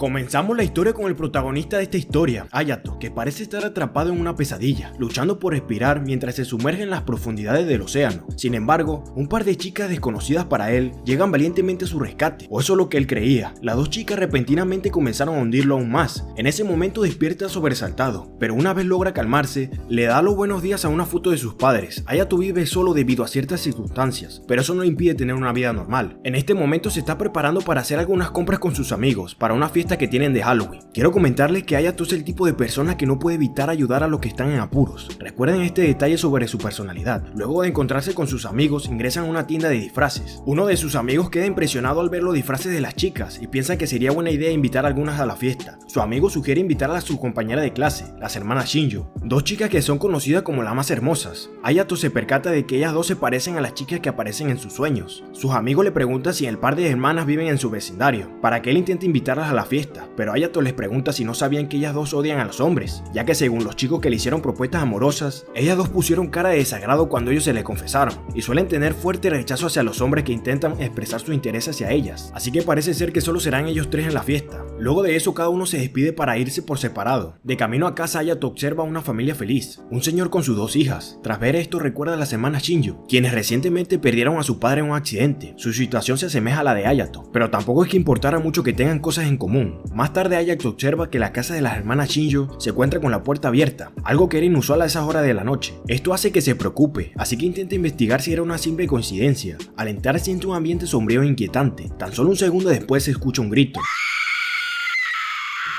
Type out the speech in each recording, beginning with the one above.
Comenzamos la historia con el protagonista de esta historia, Hayato, que parece estar atrapado en una pesadilla, luchando por respirar mientras se sumerge en las profundidades del océano. Sin embargo, un par de chicas desconocidas para él llegan valientemente a su rescate, o eso es lo que él creía. Las dos chicas repentinamente comenzaron a hundirlo aún más. En ese momento despierta sobresaltado, pero una vez logra calmarse, le da los buenos días a una foto de sus padres. Hayato vive solo debido a ciertas circunstancias, pero eso no le impide tener una vida normal. En este momento se está preparando para hacer algunas compras con sus amigos, para una fiesta que tienen de Halloween. Quiero comentarles que Hayato es el tipo de persona que no puede evitar ayudar a los que están en apuros. Recuerden este detalle sobre su personalidad. Luego de encontrarse con sus amigos, ingresan a una tienda de disfraces. Uno de sus amigos queda impresionado al ver los disfraces de las chicas y piensa que sería buena idea invitar a algunas a la fiesta. Su amigo sugiere invitar a su compañera de clase, las hermanas Shinju, dos chicas que son conocidas como las más hermosas. Hayato se percata de que ellas dos se parecen a las chicas que aparecen en sus sueños. Sus amigos le preguntan si el par de hermanas viven en su vecindario, para que él intente invitarlas a la fiesta, pero Hayato les pregunta si no sabían que ellas dos odian a los hombres, ya que según los chicos que le hicieron propuestas amorosas, ellas dos pusieron cara de desagrado cuando ellos se les confesaron, y suelen tener fuerte rechazo hacia los hombres que intentan expresar su interés hacia ellas, así que parece ser que solo serán ellos tres en la fiesta. Luego de eso cada uno se despide para irse por separado. De camino a casa Hayato observa a una familia feliz, un señor con sus dos hijas. Tras ver esto recuerda a las hermanas Shinju, quienes recientemente perdieron a su padre en un accidente. Su situación se asemeja a la de Hayato, pero tampoco es que importara mucho que tengan cosas en común. Más tarde Hayato observa que la casa de las hermanas Shinju se encuentra con la puerta abierta, algo que era inusual a esas horas de la noche. Esto hace que se preocupe, así que intenta investigar si era una simple coincidencia. Al entrar siente un ambiente sombrío e inquietante. Tan solo un segundo después se escucha un grito.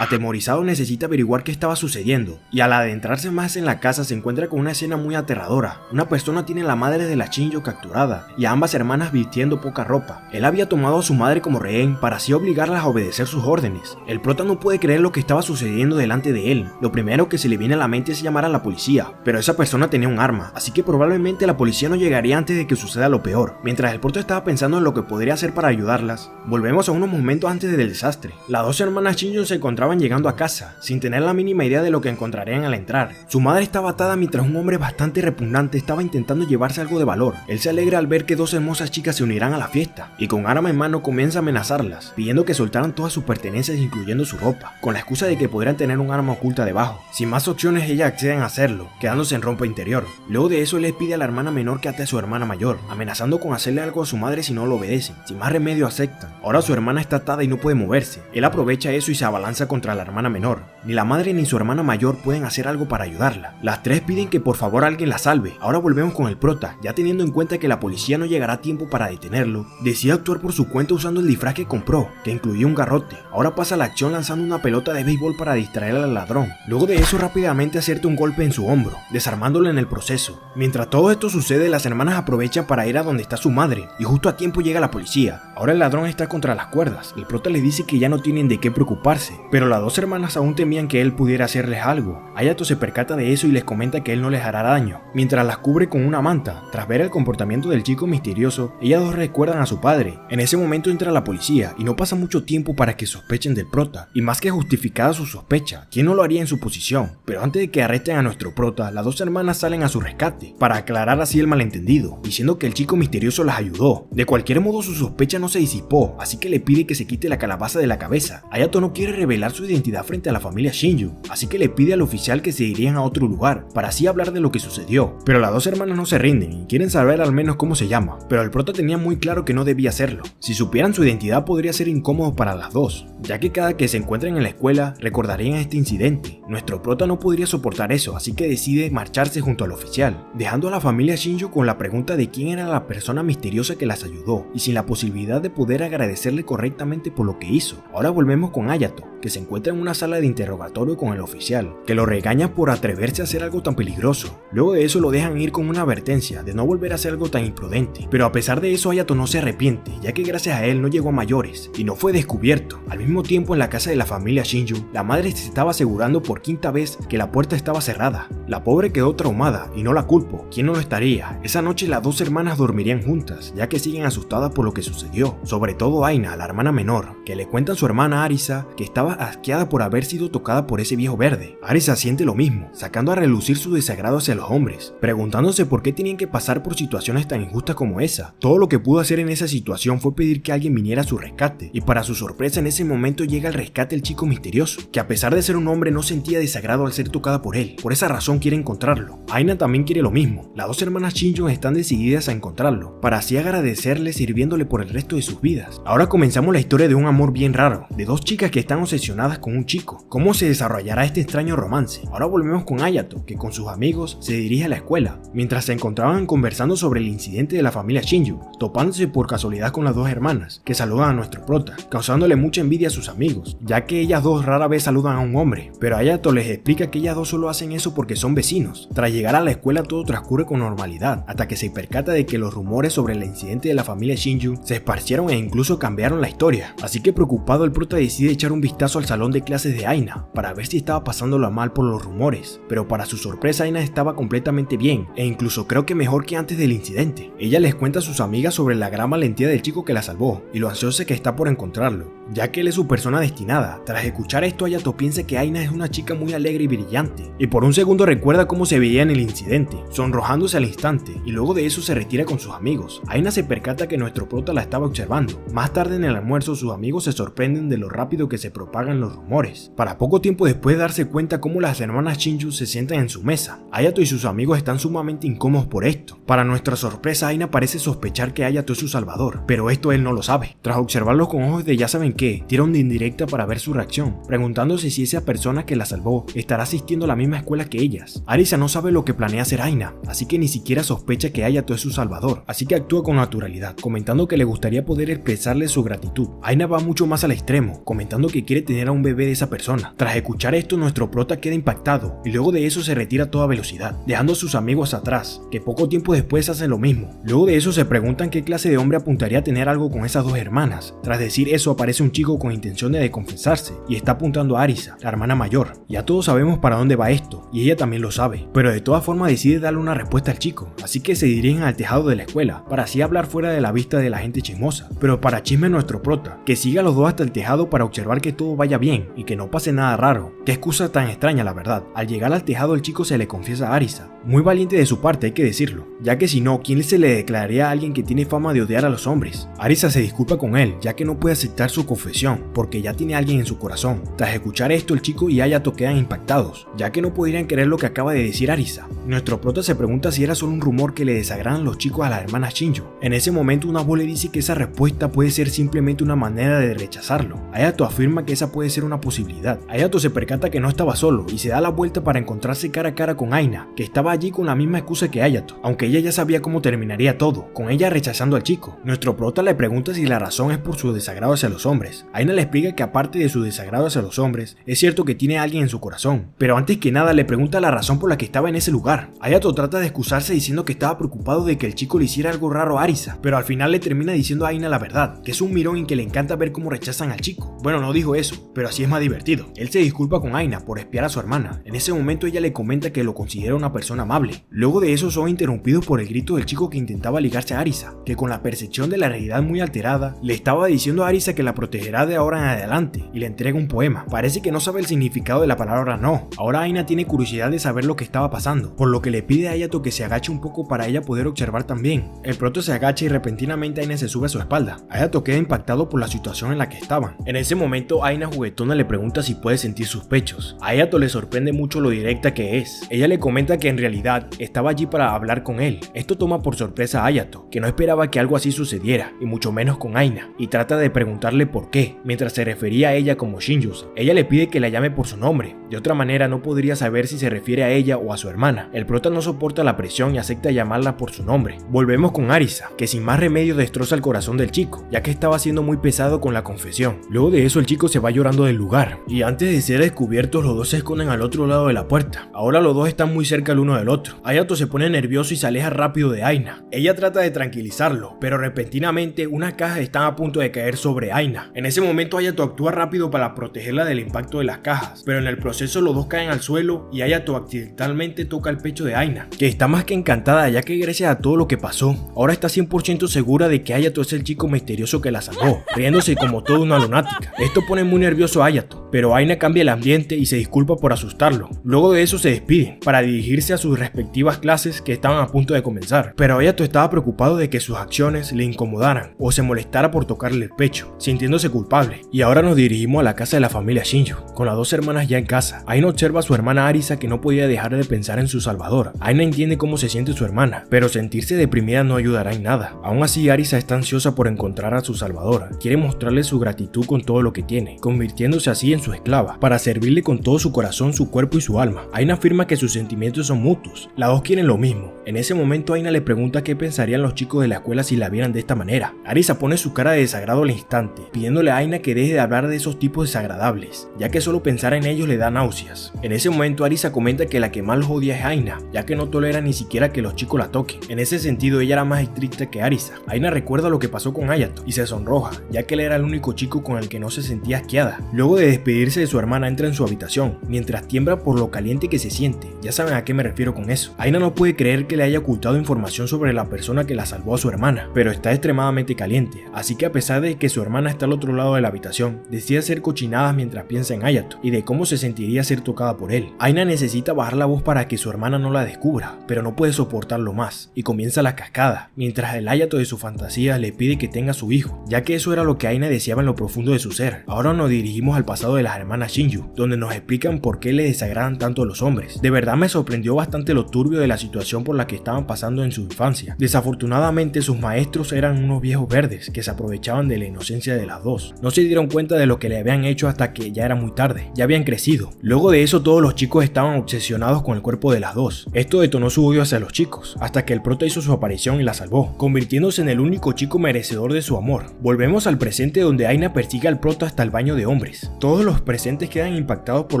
Atemorizado necesita averiguar qué estaba sucediendo, y al adentrarse más en la casa se encuentra con una escena muy aterradora. Una persona tiene a la madre de la Shinju capturada, y a ambas hermanas vistiendo poca ropa. Él había tomado a su madre como rehén para así obligarlas a obedecer sus órdenes. El prota no puede creer lo que estaba sucediendo delante de él. Lo primero que se le viene a la mente es llamar a la policía, pero esa persona tenía un arma, así que probablemente la policía no llegaría antes de que suceda lo peor. Mientras el prota estaba pensando en lo que podría hacer para ayudarlas, volvemos a unos momentos antes del desastre. Las dos hermanas Shinju se encontraban llegando a casa, sin tener la mínima idea de lo que encontrarían al entrar. Su madre estaba atada mientras un hombre bastante repugnante estaba intentando llevarse algo de valor. Él se alegra al ver que dos hermosas chicas se unirán a la fiesta, y con arma en mano comienza a amenazarlas, pidiendo que soltaran todas sus pertenencias incluyendo su ropa, con la excusa de que podrían tener un arma oculta debajo. Sin más opciones ellas acceden a hacerlo, quedándose en ropa interior. Luego de eso él les pide a la hermana menor que ate a su hermana mayor, amenazando con hacerle algo a su madre si no lo obedecen. Sin más remedio aceptan. Ahora su hermana está atada y no puede moverse. Él aprovecha eso y se abalanza contra la hermana menor. Ni la madre ni su hermana mayor pueden hacer algo para ayudarla. Las tres piden que por favor alguien la salve. Ahora volvemos con el prota, ya teniendo en cuenta que la policía no llegará a tiempo para detenerlo, decide actuar por su cuenta usando el disfraz que compró, que incluía un garrote. Ahora pasa la acción lanzando una pelota de béisbol para distraer al ladrón. Luego de eso rápidamente acierta un golpe en su hombro, desarmándolo en el proceso. Mientras todo esto sucede, las hermanas aprovechan para ir a donde está su madre, y justo a tiempo llega la policía. Ahora el ladrón está contra las cuerdas. El prota les dice que ya no tienen de qué preocuparse, pero las dos hermanas aún temían que él pudiera hacerles algo. Hayato se percata de eso y les comenta que él no les hará daño, mientras las cubre con una manta. Tras ver el comportamiento del chico misterioso, ellas dos recuerdan a su padre. En ese momento entra la policía y no pasa mucho tiempo para que sospechen del prota, y más que justificada su sospecha, ¿quién no lo haría en su posición? Pero antes de que arresten a nuestro prota, las dos hermanas salen a su rescate, para aclarar así el malentendido, diciendo que el chico misterioso las ayudó. De cualquier modo su sospecha no se disipó, así que le pide que se quite la calabaza de la cabeza. Hayato no quiere revelar su identidad frente a la familia Shinju, así que le pide al oficial que se irían a otro lugar, para así hablar de lo que sucedió. Pero las dos hermanas no se rinden y quieren saber al menos cómo se llama, pero el prota tenía muy claro que no debía hacerlo. Si supieran su identidad podría ser incómodo para las dos, ya que cada que se encuentren en la escuela recordarían este incidente. Nuestro prota no podría soportar eso, así que decide marcharse junto al oficial, dejando a la familia Shinju con la pregunta de quién era la persona misteriosa que las ayudó, y sin la posibilidad de poder agradecerle correctamente por lo que hizo. Ahora volvemos con Hayato, que se encuentra en una sala de interrogatorio con el oficial, que lo regaña por atreverse a hacer algo tan peligroso. Luego de eso lo dejan ir con una advertencia de no volver a hacer algo tan imprudente, pero a pesar de eso Hayato no se arrepiente, ya que gracias a él no llegó a mayores y no fue descubierto. Al mismo tiempo en la casa de la familia Shinju, la madre se estaba asegurando por quinta vez que la puerta estaba cerrada. La pobre quedó traumada y no la culpo, ¿quién no lo estaría? Esa noche las dos hermanas dormirían juntas, ya que siguen asustadas por lo que sucedió, sobre todo Aina, la hermana menor, que le cuenta a su hermana Arisa que estaba asqueada por haber sido tocada por ese viejo verde. Arisa siente lo mismo, sacando a relucir su desagrado hacia los hombres, preguntándose por qué tenían que pasar por situaciones tan injustas como esa. Todo lo que pudo hacer en esa situación fue pedir que alguien viniera a su rescate, y para su sorpresa en ese momento llega al rescate el chico misterioso, que a pesar de ser un hombre no sentía desagrado al ser tocada por él. Por esa razón quiere encontrarlo. Aina también quiere lo mismo. Las dos hermanas Shinjo están decididas a encontrarlo, para así agradecerle sirviéndole por el resto de sus vidas. Ahora comenzamos la historia de un amor bien raro, de dos chicas que están obsesionadas con un chico. ¿Cómo se desarrollará este extraño romance? Ahora volvemos con Hayato, que con sus amigos se dirige a la escuela, mientras se encontraban conversando sobre el incidente de la familia Shinjo, topándose por casualidad con las dos hermanas, que saludan a nuestro prota, causándole mucha envidia a sus amigos, ya que ellas dos rara vez saludan a un hombre, pero Hayato les explica que ellas dos solo hacen eso porque son vecinos. Tras llegar a la escuela todo transcurre con normalidad, hasta que se percata de que los rumores sobre el incidente de la familia Shinjo se esparcieron e incluso cambiaron la historia, así que preocupado el prota decide echar un vistazo al salón de clases de Aina, para ver si estaba pasándola mal por los rumores, pero para su sorpresa Aina estaba completamente bien, e incluso creo que mejor que antes del incidente. Ella les cuenta a sus amigas sobre la gran valentía del chico que la salvó, y lo ansiosa que está por encontrarlo, ya que él es su persona destinada. Tras escuchar esto, Hayato piensa que Aina es una chica muy alegre y brillante, y por un segundo recuerda cómo se veía en el incidente, sonrojándose al instante, y luego de eso se retira con sus amigos. Aina se percata que nuestro prota la estaba observando. Más tarde en el almuerzo, sus amigos se sorprenden de lo rápido que se propagan los rumores, para poco tiempo después darse cuenta cómo las hermanas Shinjo se sientan en su mesa. Hayato y sus amigos están sumamente incómodos por esto. Para nuestra sorpresa, Aina parece sospechar que Hayato es su salvador, pero esto él no lo sabe. Tras observarlos con ojos de ya saben qué, tira una indirecta para ver su reacción, preguntándose si esa persona que la salvó estará asistiendo a la misma escuela que ellas. Arisa no sabe lo que planea hacer Aina, así que ni siquiera sospecha que Hayato es su salvador, así que actúa con naturalidad, comentando que le gustaría poder expresarle su gratitud. Aina va mucho más al extremo, comentando que quiere tener a un bebé de esa persona. Tras escuchar esto, nuestro prota queda impactado, y luego de eso se retira a toda velocidad, dejando a sus amigos atrás, que poco tiempo después hacen lo mismo. Luego de eso se preguntan qué clase de hombre apuntaría a tener algo con esas dos hermanas. Tras decir eso aparece un chico con intención de confesarse, y está apuntando a Arisa, la hermana mayor. Ya todos sabemos para dónde va esto, y ella también lo sabe, pero de todas formas decide darle una respuesta al chico, así que se dirigen al tejado de la escuela, para así hablar fuera de la vista de la gente chismosa. Pero para chisme nuestro prota, que sigue a los dos hasta el tejado para observar que todo vaya bien, y que no pase nada raro. Qué excusa tan extraña la verdad. Al llegar al tejado el chico se le confiesa a Arisa, muy valiente de su parte hay que decirlo, ya que si no, ¿quién se le declararía a alguien que tiene fama de odiar a los hombres? Arisa se disculpa con él, ya que no puede aceptar su confesión, porque ya tiene a alguien en su corazón. Tras escuchar esto, el chico y Hayato quedan impactados, ya que no podrían creer lo que acaba de decir Arisa. Nuestro prota se pregunta si era solo un rumor que le desagradan los chicos a las hermanas Shinjo. En ese momento una voz le dice que esa respuesta puede ser simplemente una manera de rechazarlo. Hayato afirma que esa puede ser una posibilidad. Hayato se percata que no estaba solo y se da la vuelta para encontrarse cara a cara con Aina, que estaba allí con la misma excusa que Hayato, aunque ella ya sabía cómo terminaría todo, con ella rechazando al chico. Nuestro prota le pregunta si la razón es por su desagrado hacia los hombres. Aina le explica que aparte de su desagrado hacia los hombres, es cierto que tiene a alguien en su corazón, pero antes que nada le pregunta la razón por la que estaba en ese lugar. Hayato trata de excusarse diciendo que estaba preocupado de que el chico le hiciera algo raro a Arisa, pero al final le termina diciendo a Aina la verdad, que es un mirón y que le encanta ver cómo rechazan al chico. Bueno, no dijo eso, pero así es más divertido. Él se disculpa con Aina por espiar a su hermana. En ese momento ella le comenta que lo considera una persona amable. Luego de eso son interrumpidos por el grito del chico que intentaba ligarse a Arisa, que con la percepción de la realidad muy alterada, le estaba diciendo a Arisa que la protegerá de ahora en adelante, y le entrega un poema. Parece que no sabe el significado de la palabra no. Ahora Aina tiene curiosidad de saber lo que estaba pasando, por lo que le pide a Hayato que se agache un poco para ella poder observar también. El proto se agacha y repentinamente Aina se sube a su espalda. Hayato queda impactado por la situación en la que estaban. En ese momento Aina juguetona le pregunta si puede sentir sus pechos. A Hayato le sorprende mucho lo directa que es. Ella le comenta que en realidad estaba allí para hablar con él. Esto toma por sorpresa a Hayato, que no esperaba que algo así sucediera, y mucho menos con Aina, y trata de preguntarle por qué, mientras se refería a ella como Shinjo. Ella le pide que la llame por su nombre, de otra manera no podría saber si se refiere a ella o a su hermana. El prota no soporta la presión y acepta llamarla por su nombre. Volvemos con Arisa, que sin más remedio destroza el corazón del chico, ya que estaba siendo muy pesado con la confesión. Luego de eso el chico se va llorando del lugar, y antes de ser descubiertos los dos se esconden al otro lado de la puerta. Ahora los dos están muy cerca el uno del otro. Hayato se pone nervioso y se aleja rápido de Aina. Ella trata de tranquilizarlo, pero repentinamente unas cajas están a punto de caer sobre Aina. En ese momento Hayato actúa rápido para protegerla del impacto de las cajas, pero en el proceso los dos caen al suelo y Hayato accidentalmente toca el pecho de Aina, que está más que encantada ya que gracias a todo lo que pasó, ahora está 100% segura de que Hayato es el chico misterioso que la salvó, riéndose como toda una lunática. Esto pone muy nervioso a Hayato, pero Aina cambia el ambiente y se disculpa por asustarlo. Luego de eso se despiden para dirigirse a sus respectivas clases que estaban a punto de comenzar, pero Hayato estaba preocupado de que sus acciones le incomodaran o se molestara por tocarle el pecho, sintiéndose culpable. Y ahora nos dirigimos a la casa de la familia Shinjo, con las dos hermanas ya en casa. Aina observa a su hermana Arisa que no podía dejar de pensar en su salvador. Aina entiende cómo se siente su hermana, pero sentirse deprimida no ayudará en nada. Aún así Arisa está ansiosa por encontrar a su salvador, quiere mostrarle su gratitud con todo lo que tiene, convirtiéndose así en su esclava, para servirle con todo su corazón, su cuerpo y su alma. Aina afirma que sus sentimientos son mutuos, las dos quieren lo mismo. En ese momento Aina le pregunta qué pensarían los chicos de la escuela si la vieran de esta manera. Arisa pone su cara de desagrado al instante, pidiéndole a Aina que deje de hablar de esos tipos desagradables, ya que solo pensar en ellos le da náuseas. En ese momento Arisa comenta que la que más los odia es Aina, ya que no tolera ni siquiera que los chicos la toquen. En ese sentido ella era más estricta que Arisa. Aina recuerda lo que pasó con Hayato y se sonroja, ya que él era el único chico con el que no se sentía asqueada. Luego de despedirse de su hermana entra en su habitación, mientras tiembla por lo caliente que se siente. Ya saben a qué me refiero con eso. Aina no puede creer que le haya ocultado información sobre la persona que la salvó a su hermana, pero está extremadamente caliente, así que a pesar de que su hermana está al otro lado de la habitación, decide hacer cochinadas mientras piensa en Hayato y de cómo se sentiría ser tocada por él. Aina necesita bajar la voz para que su hermana no la descubra, pero no puede soportarlo más y comienza la cascada, mientras el Hayato de su fantasía le pide que tenga su hijo, ya que eso era lo que Aina deseaba en lo profundo de su ser. Ahora nos dirigimos al pasado de las hermanas Shinju, donde nos explican por qué le desagradan tanto a los hombres. De verdad me sorprendió bastante lo turbio de la situación por la que estaban pasando en su infancia. Desafortunadamente sus maestros eran unos viejos verdes que se aprovechaban de la inocencia de las dos. No se dieron cuenta de lo que le habían hecho hasta que ya era muy tarde, ya habían crecido. Luego de eso todos los chicos estaban obsesionados con el cuerpo de las dos. Esto detonó su odio hacia los chicos, hasta que el prota hizo su aparición y la salvó, convirtiéndose en el único chico merecedor de su amor. Volvemos al presente donde Aina persigue al prota hasta el baño de hombres. Todos los presentes quedan impactados por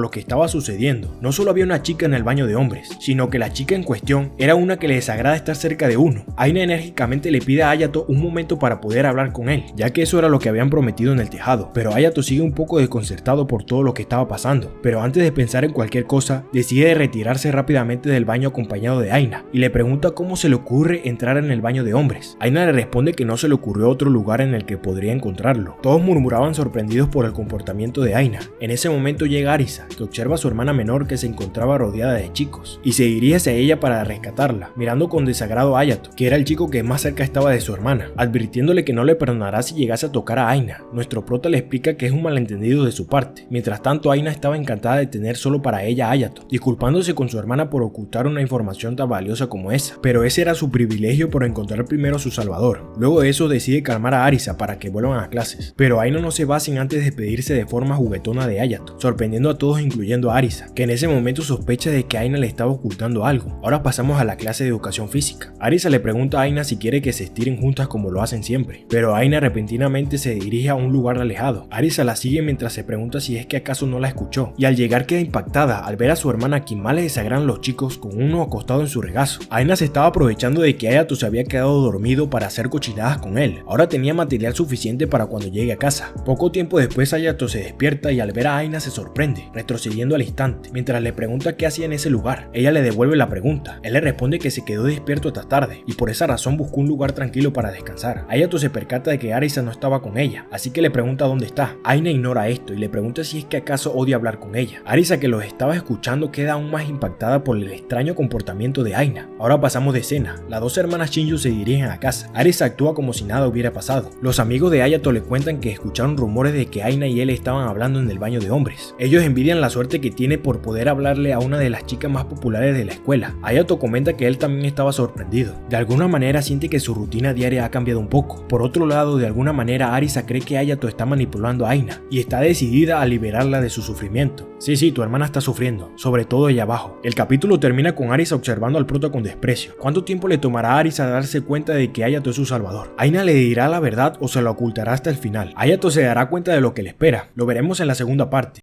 lo que estaba sucediendo. No solo había una chica en el baño de hombres, sino que la chica en cuestión era una que le desagrada estar cerca de uno. Aina enérgicamente le pide a Hayato un momento para poder hablar con él, ya que eso era lo que habían prometido en el tejado, pero Hayato sigue un poco desconcertado por todo lo que estaba pasando, pero antes de pensar en cualquier cosa, decide retirarse rápidamente del baño acompañado de Aina, y le pregunta cómo se le ocurre entrar en el baño de hombres. Aina le responde que no se le ocurrió otro lugar en el que podría encontrarlo. Todos murmuraban sorprendidos por el comportamiento de Aina. En ese momento llega Arisa, que observa a su hermana menor que se encontraba rodeada de chicos, y se dirige hacia ella para rescatarla, mirando con desagrado a Hayato, que era el chico que más cerca estaba de su hermana, advirtiéndole que no le perdonará si llegase a tocar a Aina. Nuestro prota le explica que es un malentendido de su parte. Mientras tanto Aina estaba encantada de tener solo para ella a Hayato, disculpándose con su hermana por ocultar una información tan valiosa como esa, pero ese era su privilegio por encontrar primero a su salvador. Luego de eso decide calmar a Arisa para que vuelvan a clases, pero Aina no se va sin antes despedirse de forma juguetona de Hayato, sorprendiendo a todos incluyendo a Arisa, que en ese momento sospecha de que Aina le estaba ocultando algo. Ahora pasamos a la clase de educación física. Arisa le pregunta a Aina si quiere que se estiren juntas como lo hacen siempre, pero Aina repentinamente se dirige a un lugar alejado. Arisa la sigue mientras se pregunta si es que acaso no la escuchó, y al llegar queda impactada al ver a su hermana a quien más le desagradan los chicos con uno acostado en su regazo. Aina se estaba aprovechando de que Hayato se había quedado dormido para hacer cochinadas con él. Ahora tenía material suficiente para cuando llegue a casa. Poco tiempo después Hayato se despierta y al ver a Aina se sorprende, retrocediendo al instante, mientras le pregunta qué hacía en ese lugar. Ella le devuelve la pregunta. Él le responde que se quedó despierto hasta tarde y por esa razón buscó un lugar tranquilo para descansar. Hayato se percata de que Arisa no estaba con ella, así que le pregunta dónde está. Aina ignora esto y le pregunta si es que acaso odia hablar con ella. Arisa, que los estaba escuchando, queda aún más impactada por el extraño comportamiento de Aina. Ahora pasamos de escena. Las dos hermanas Shinju se dirigen a casa. Arisa actúa como si nada hubiera pasado. Los amigos de Hayato le cuentan que escucharon rumores de que Aina y él estaban hablando en el baño de hombres. Ellos envidian la suerte que tiene por poder hablarle a una de las chicas más populares de la escuela. Hayato comenta que él también estaba sorprendido. De alguna manera siente que su rutina diaria ha cambiado un poco. Por otro lado, de alguna manera Arisa cree que Hayato está manipulando a Aina y está decidida a liberarla de su sufrimiento. Sí, tu hermana está sufriendo, sobre todo ella abajo. El capítulo termina con Arisa observando al prota con desprecio. ¿Cuánto tiempo le tomará a Arisa darse cuenta de que Hayato es su salvador? ¿Aina le dirá la verdad o se la ocultará hasta el final? Hayato se dará cuenta de lo que le espera. Lo veremos en la segunda parte.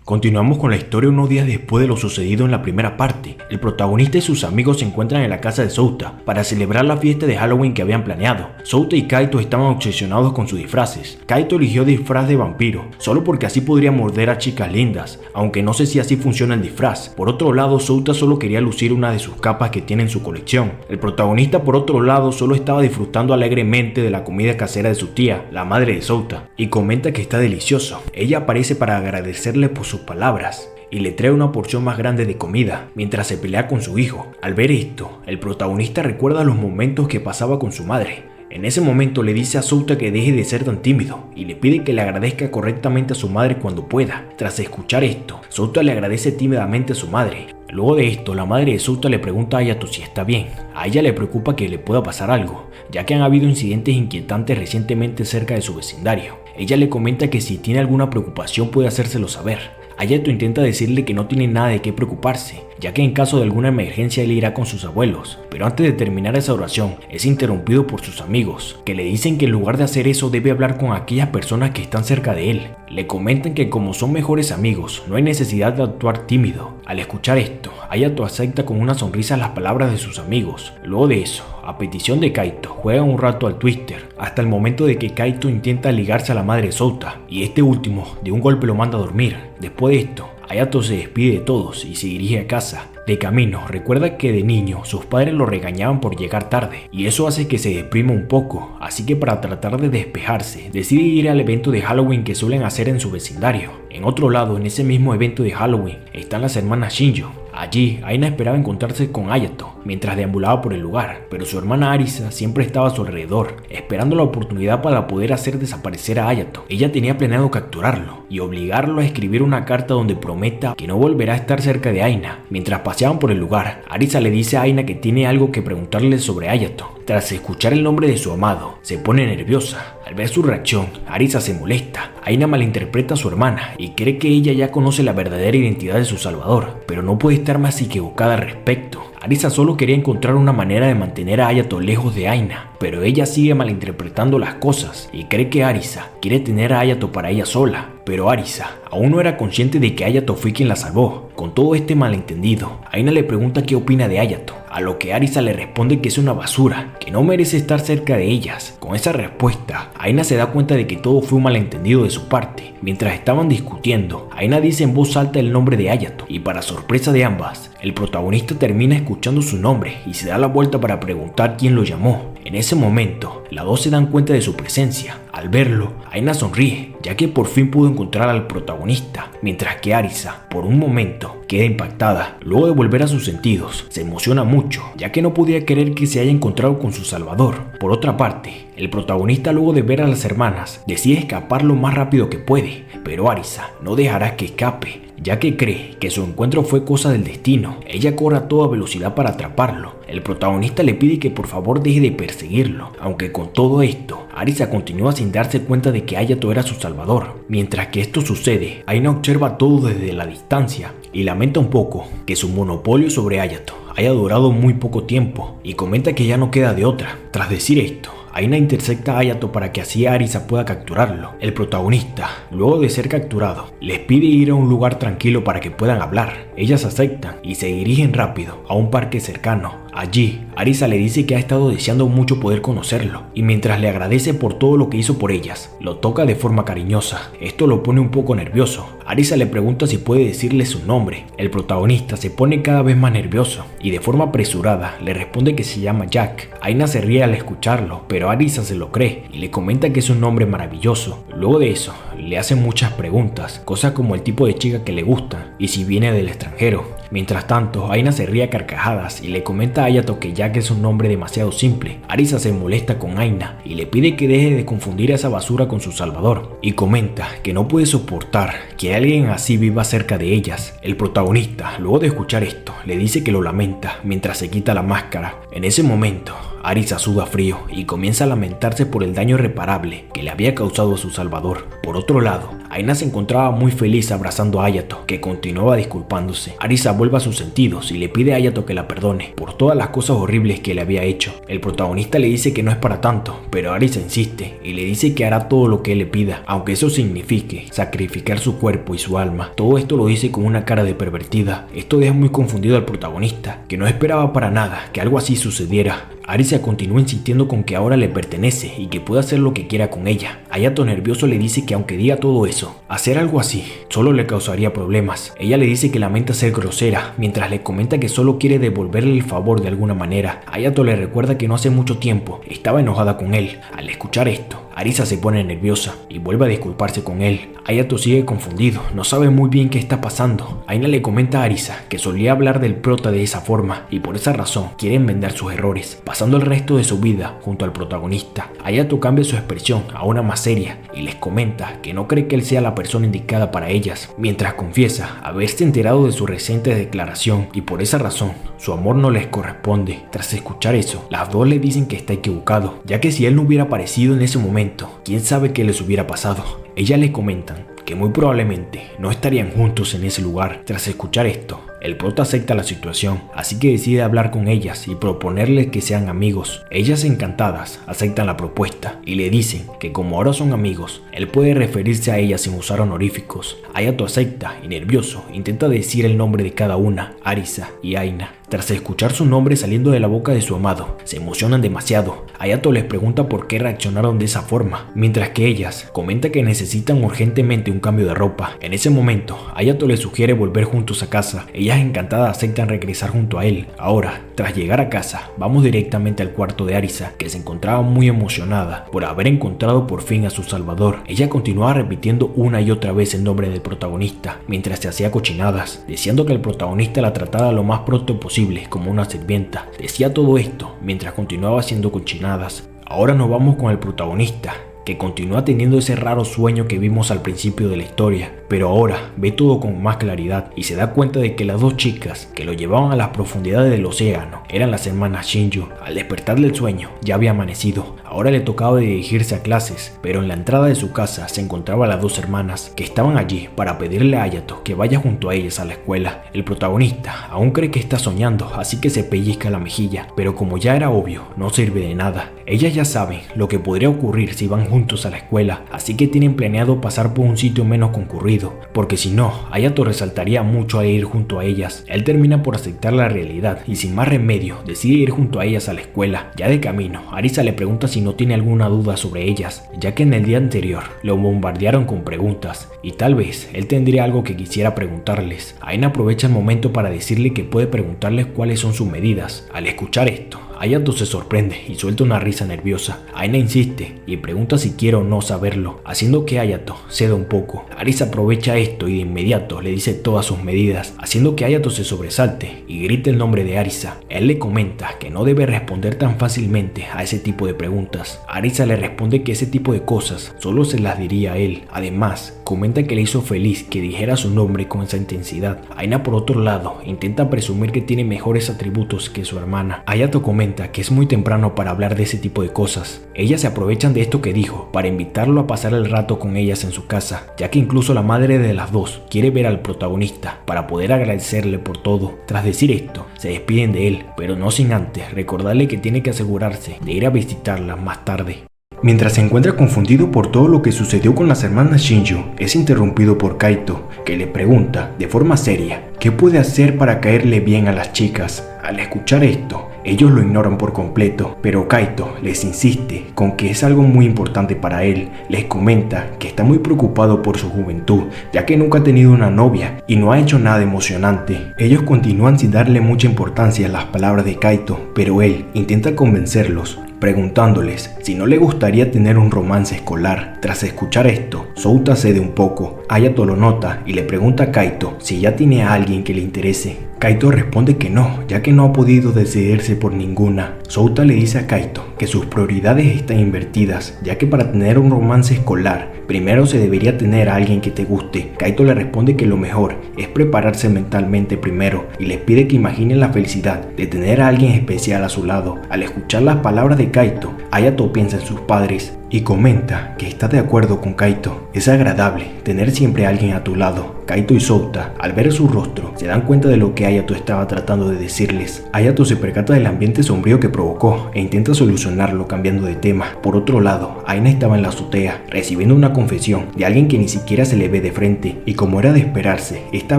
Continuamos con la historia unos días después de lo sucedido en la primera parte. El protagonista y sus amigos se encuentran en la casa de Souta para celebrar la fiesta de Halloween que habían planeado. Souta y Kaito estaban obsesionados con sus disfraces. Kaito eligió disfraz de vampiro, solo porque así podría morder a chicas lindas, aunque no sé si así funciona el disfraz. Por otro lado, Souta solo quería lucir una de sus capas que tiene en su colección. El protagonista, por otro lado, solo estaba disfrutando alegremente de la comida casera de su tía, la madre de Souta, y comenta que está delicioso. Ella aparece para agradecerle por sus palabras y le trae una porción más grande de comida mientras se pelea con su hijo. Al ver esto, el protagonista recuerda los momentos que pasaba con su madre. En ese momento le dice a Souta que deje de ser tan tímido y le pide que le agradezca correctamente a su madre cuando pueda. Tras escuchar esto, Souta le agradece tímidamente a su madre. Luego de esto, la madre de Souta le pregunta a Hayato si está bien. A ella le preocupa que le pueda pasar algo, ya que han habido incidentes inquietantes recientemente cerca de su vecindario. Ella le comenta que si tiene alguna preocupación puede hacérselo saber. Hayato intenta decirle que no tiene nada de qué preocuparse, ya que en caso de alguna emergencia él irá con sus abuelos. Pero antes de terminar esa oración, es interrumpido por sus amigos, que le dicen que en lugar de hacer eso debe hablar con aquellas personas que están cerca de él. Le comentan que como son mejores amigos, no hay necesidad de actuar tímido. Al escuchar esto, Hayato acepta con una sonrisa las palabras de sus amigos. Luego de eso, a petición de Kaito, juegan un rato al Twister, hasta el momento de que Kaito intenta ligarse a la madre de Souta, y este último de un golpe lo manda a dormir. Después de esto, Hayato se despide de todos y se dirige a casa. De camino, recuerda que de niño sus padres lo regañaban por llegar tarde, y eso hace que se deprima un poco, así que para tratar de despejarse, decide ir al evento de Halloween que suelen hacer en su vecindario. En otro lado, en ese mismo evento de Halloween, están las hermanas Shinjo. Allí, Aina esperaba encontrarse con Hayato mientras deambulaba por el lugar, pero su hermana Arisa siempre estaba a su alrededor, esperando la oportunidad para poder hacer desaparecer a Hayato. Ella tenía planeado capturarlo y obligarlo a escribir una carta donde prometa que no volverá a estar cerca de Aina. Mientras paseaban por el lugar, Arisa le dice a Aina que tiene algo que preguntarle sobre Hayato. Tras escuchar el nombre de su amado, se pone nerviosa. Al ver su reacción, Arisa se molesta. Aina malinterpreta a su hermana y cree que ella ya conoce la verdadera identidad de su salvador, pero no puede estar más equivocada al respecto. Arisa solo quería encontrar una manera de mantener a Hayato lejos de Aina, pero ella sigue malinterpretando las cosas y cree que Arisa quiere tener a Hayato para ella sola. Pero Arisa aún no era consciente de que Hayato fue quien la salvó. Con todo este malentendido, Aina le pregunta qué opina de Hayato, a lo que Arisa le responde que es una basura, que no merece estar cerca de ellas. Con esa respuesta, Aina se da cuenta de que todo fue un malentendido de su parte. Mientras estaban discutiendo, Aina dice en voz alta el nombre de Hayato, y para sorpresa de ambas, el protagonista termina escuchando su nombre y se da la vuelta para preguntar quién lo llamó. En ese momento, las dos se dan cuenta de su presencia. Al verlo, Aina sonríe, ya que por fin pudo encontrar al protagonista, mientras que Arisa, por un momento, queda impactada. Luego de volver a sus sentidos, se emociona mucho, ya que no podía creer que se haya encontrado con su salvador. Por otra parte, el protagonista, luego de ver a las hermanas, decide escapar lo más rápido que puede, pero Arisa no dejará que escape, ya que cree que su encuentro fue cosa del destino. Ella corre a toda velocidad para atraparlo. El protagonista le pide que por favor deje de perseguirlo, aunque con todo esto, Arisa continúa sin darse cuenta de que Hayato era su salvador. Mientras que esto sucede, Aina observa todo desde la distancia y lamenta un poco que su monopolio sobre Hayato haya durado muy poco tiempo y comenta que ya no queda de otra. Tras decir esto, Aina intercepta a Hayato para que así Arisa pueda capturarlo. El protagonista, luego de ser capturado, les pide ir a un lugar tranquilo para que puedan hablar. Ellas aceptan y se dirigen rápido a un parque cercano. Allí, Arisa le dice que ha estado deseando mucho poder conocerlo, y mientras le agradece por todo lo que hizo por ellas, lo toca de forma cariñosa. Esto lo pone un poco nervioso. Arisa le pregunta si puede decirle su nombre. El protagonista se pone cada vez más nervioso y de forma apresurada le responde que se llama Jack. Aina se ríe al escucharlo, pero Arisa se lo cree y le comenta que es un nombre maravilloso. Luego de eso, le hace muchas preguntas, cosas como el tipo de chica que le gusta y si viene del extranjero. Mientras tanto, Aina se ríe a carcajadas y le comenta a Hayato que Jack es un nombre demasiado simple. Arisa se molesta con Aina y le pide que deje de confundir a esa basura con su salvador, y comenta que no puede soportar que alguien así viva cerca de ellas. El protagonista, luego de escuchar esto, le dice que lo lamenta mientras se quita la máscara. En ese momento, Arisa suda frío y comienza a lamentarse por el daño irreparable que le había causado a su salvador. Por otro lado, Aina se encontraba muy feliz abrazando a Hayato, que continuaba disculpándose. Arisa vuelve a sus sentidos y le pide a Hayato que la perdone por todas las cosas horribles que le había hecho. El protagonista le dice que no es para tanto, pero Arisa insiste y le dice que hará todo lo que él le pida, aunque eso signifique sacrificar su cuerpo y su alma. Todo esto lo dice con una cara de pervertida. Esto deja muy confundido al protagonista, que no esperaba para nada que algo así sucediera. Arisa continúa insistiendo con que ahora le pertenece y que puede hacer lo que quiera con ella. Hayato nervioso le dice que aunque diga todo eso, hacer algo así solo le causaría problemas. Ella le dice que lamenta ser grosera, mientras le comenta que solo quiere devolverle el favor de alguna manera. Hayato le recuerda que no hace mucho tiempo estaba enojada con él. Al escuchar esto, Arisa se pone nerviosa y vuelve a disculparse con él. Hayato sigue confundido, no sabe muy bien qué está pasando. Aina le comenta a Arisa que solía hablar del prota de esa forma y por esa razón quiere enmendar sus errores, pasando el resto de su vida junto al protagonista. Hayato cambia su expresión a una más seria y les comenta que no cree que él sea la persona indicada para ellas, mientras confiesa haberse enterado de su reciente declaración y por esa razón su amor no les corresponde. Tras escuchar eso, las dos le dicen que está equivocado, ya que si él no hubiera aparecido en ese momento, quién sabe qué les hubiera pasado. Ellas le comentan que muy probablemente no estarían juntos en ese lugar. Tras escuchar esto, el prota acepta la situación, así que decide hablar con ellas y proponerles que sean amigos. Ellas, encantadas, aceptan la propuesta y le dicen que como ahora son amigos, él puede referirse a ellas sin usar honoríficos. Hayato acepta y nervioso intenta decir el nombre de cada una, Arisa y Aina. Tras escuchar su nombre saliendo de la boca de su amado, se emocionan demasiado. Hayato les pregunta por qué reaccionaron de esa forma, mientras que ellas comentan que necesitan urgentemente un cambio de ropa. En ese momento, Hayato les sugiere volver juntos a casa. Ellas encantadas aceptan regresar junto a él. Ahora, tras llegar a casa, vamos directamente al cuarto de Arisa, que se encontraba muy emocionada por haber encontrado por fin a su salvador. Ella continuaba repitiendo una y otra vez el nombre del protagonista, mientras se hacía cochinadas, deseando que el protagonista la tratara lo más pronto posible como una sirvienta. Decía todo esto mientras continuaba haciendo cochinadas. Ahora nos vamos con el protagonista, que continúa teniendo ese raro sueño que vimos al principio de la historia, pero ahora ve todo con más claridad y se da cuenta de que las dos chicas que lo llevaban a las profundidades del océano eran las hermanas Shinju. Al despertar del sueño ya había amanecido, ahora le tocaba dirigirse a clases, pero en la entrada de su casa se encontraban las dos hermanas que estaban allí para pedirle a Hayato que vaya junto a ellas a la escuela. El protagonista aún cree que está soñando, así que se pellizca la mejilla, pero como ya era obvio, no sirve de nada. Ellas ya saben lo que podría ocurrir si van juntos a la escuela, así que tienen planeado pasar por un sitio menos concurrido, porque si no, Hayato resaltaría mucho al ir junto a ellas. Él termina por aceptar la realidad y sin más remedio decide ir junto a ellas a la escuela. Ya de camino, Arisa le pregunta si no tiene alguna duda sobre ellas, ya que en el día anterior lo bombardearon con preguntas y tal vez él tendría algo que quisiera preguntarles. Aina aprovecha el momento para decirle que puede preguntarles cuáles son sus medidas. Al escuchar esto, Hayato se sorprende y suelta una risa nerviosa. Aina insiste y pregunta si quiere o no saberlo, haciendo que Hayato ceda un poco. Arisa aprovecha esto y de inmediato le dice todas sus medidas, haciendo que Hayato se sobresalte y grite el nombre de Arisa. Él le comenta que no debe responder tan fácilmente a ese tipo de preguntas. Arisa le responde que ese tipo de cosas solo se las diría a él. Además, comenta que le hizo feliz que dijera su nombre con esa intensidad. Aina, por otro lado, intenta presumir que tiene mejores atributos que su hermana. Hayato comenta que es muy temprano para hablar de ese tipo de cosas. Ellas se aprovechan de esto que dijo para invitarlo a pasar el rato con ellas en su casa, ya que incluso la madre de las dos quiere ver al protagonista para poder agradecerle por todo. Tras decir esto, se despiden de él, pero no sin antes recordarle que tiene que asegurarse de ir a visitarla más tarde. Mientras se encuentra confundido por todo lo que sucedió con las hermanas Shinju, es interrumpido por Kaito, que le pregunta de forma seria qué puede hacer para caerle bien a las chicas. Al escuchar esto, ellos lo ignoran por completo, pero Kaito les insiste con que es algo muy importante para él. Les comenta que está muy preocupado por su juventud, ya que nunca ha tenido una novia y no ha hecho nada emocionante. Ellos continúan sin darle mucha importancia a las palabras de Kaito, pero él intenta convencerlos, preguntándoles si no le gustaría tener un romance escolar. Tras escuchar esto, Souta cede un poco. Hayato lo nota y le pregunta a Kaito si ya tiene a alguien que le interese. Kaito responde que no, ya que no ha podido decidirse por ninguna. Souta le dice a Kaito que sus prioridades están invertidas, ya que para tener un romance escolar, primero se debería tener a alguien que te guste. Kaito le responde que lo mejor es prepararse mentalmente primero y les pide que imaginen la felicidad de tener a alguien especial a su lado. Al escuchar las palabras de Kaito, Hayato piensa en sus padres y comenta que está de acuerdo con Kaito. Es agradable tener siempre a alguien a tu lado. Kaito y Souta, al ver su rostro, se dan cuenta de lo que Hayato estaba tratando de decirles. Hayato se percata del ambiente sombrío que provocó e intenta solucionarlo cambiando de tema. Por otro lado, Aina estaba en la azotea, recibiendo una confesión de alguien que ni siquiera se le ve de frente, y como era de esperarse, esta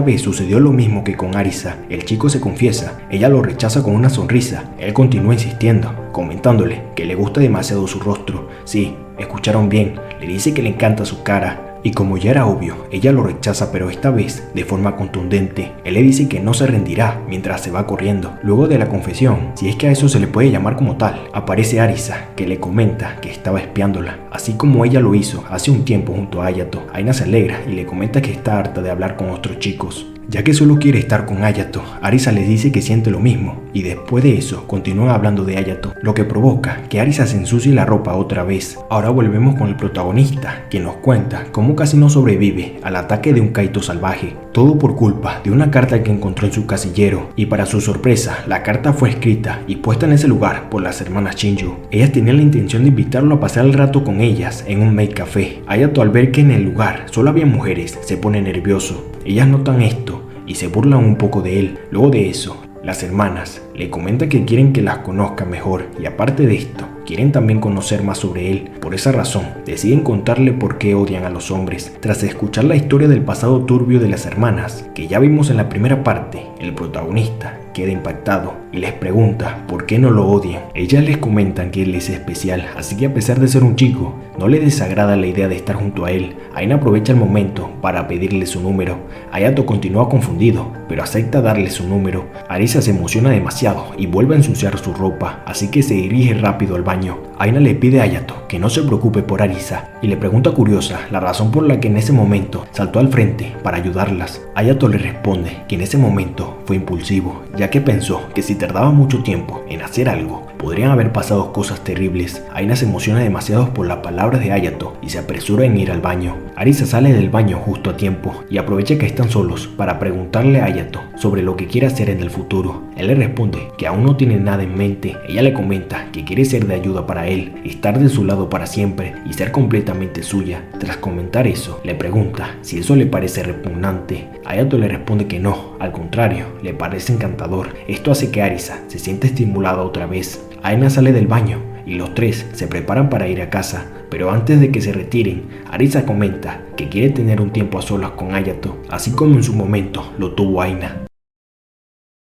vez sucedió lo mismo que con Arisa. El chico se confiesa, ella lo rechaza con una sonrisa. Él continúa insistiendo, comentándole que le gusta demasiado su rostro. Sí, escucharon bien, le dice que le encanta su cara. Y como ya era obvio, ella lo rechaza, pero esta vez de forma contundente. Él le dice que no se rendirá mientras se va corriendo. Luego de la confesión, si es que a eso se le puede llamar como tal, aparece Arisa, que le comenta que estaba espiándola, así como ella lo hizo hace un tiempo junto a Hayato. Aina se alegra y le comenta que está harta de hablar con otros chicos, ya que solo quiere estar con Hayato. Arisa le dice que siente lo mismo, y después de eso continúa hablando de Hayato, lo que provoca que Arisa se ensucie la ropa otra vez. Ahora volvemos con el protagonista, quien nos cuenta cómo casi no sobrevive al ataque de un Kaito salvaje, todo por culpa de una carta que encontró en su casillero, y para su sorpresa, la carta fue escrita y puesta en ese lugar por las hermanas Shinju. Ellas tenían la intención de invitarlo a pasar el rato con ellas en un maid café. Hayato, al ver que en el lugar solo había mujeres, se pone nervioso. Ellas notan esto y se burlan un poco de él. Luego de eso, las hermanas le comentan que quieren que las conozca mejor, y aparte de esto, quieren también conocer más sobre él. Por esa razón, deciden contarle por qué odian a los hombres. Tras escuchar la historia del pasado turbio de las hermanas, que ya vimos en la primera parte, el protagonista queda impactado y les pregunta por qué no lo odian. Ellas les comentan que él es especial, así que a pesar de ser un chico, no le desagrada la idea de estar junto a él. Aina aprovecha el momento para pedirle su número. Hayato continúa confundido, pero acepta darle su número. Arisa se emociona demasiado y vuelve a ensuciar su ropa, así que se dirige rápido al baño. Aina le pide a Hayato que no se preocupe por Arisa y le pregunta curiosa la razón por la que en ese momento saltó al frente para ayudarlas. Hayato le responde que en ese momento fue impulsivo, ya que pensó que si tardaba mucho tiempo en hacer algo, podrían haber pasado cosas terribles. Aina se emociona demasiado por las palabras de Hayato y se apresura en ir al baño. Arisa sale del baño justo a tiempo y aprovecha que están solos para preguntarle a Hayato sobre lo que quiere hacer en el futuro. Él le responde que aún no tiene nada en mente. Ella le comenta que quiere ser de ayuda para él, estar de su lado para siempre y ser completamente suya. Tras comentar eso, le pregunta si eso le parece repugnante. Hayato le responde que no, al contrario, le parece encantador. Esto hace que Arisa se sienta estimulada otra vez. Aina sale del baño y los tres se preparan para ir a casa, pero antes de que se retiren, Arisa comenta que quiere tener un tiempo a solas con Hayato, así como en su momento lo tuvo Aina.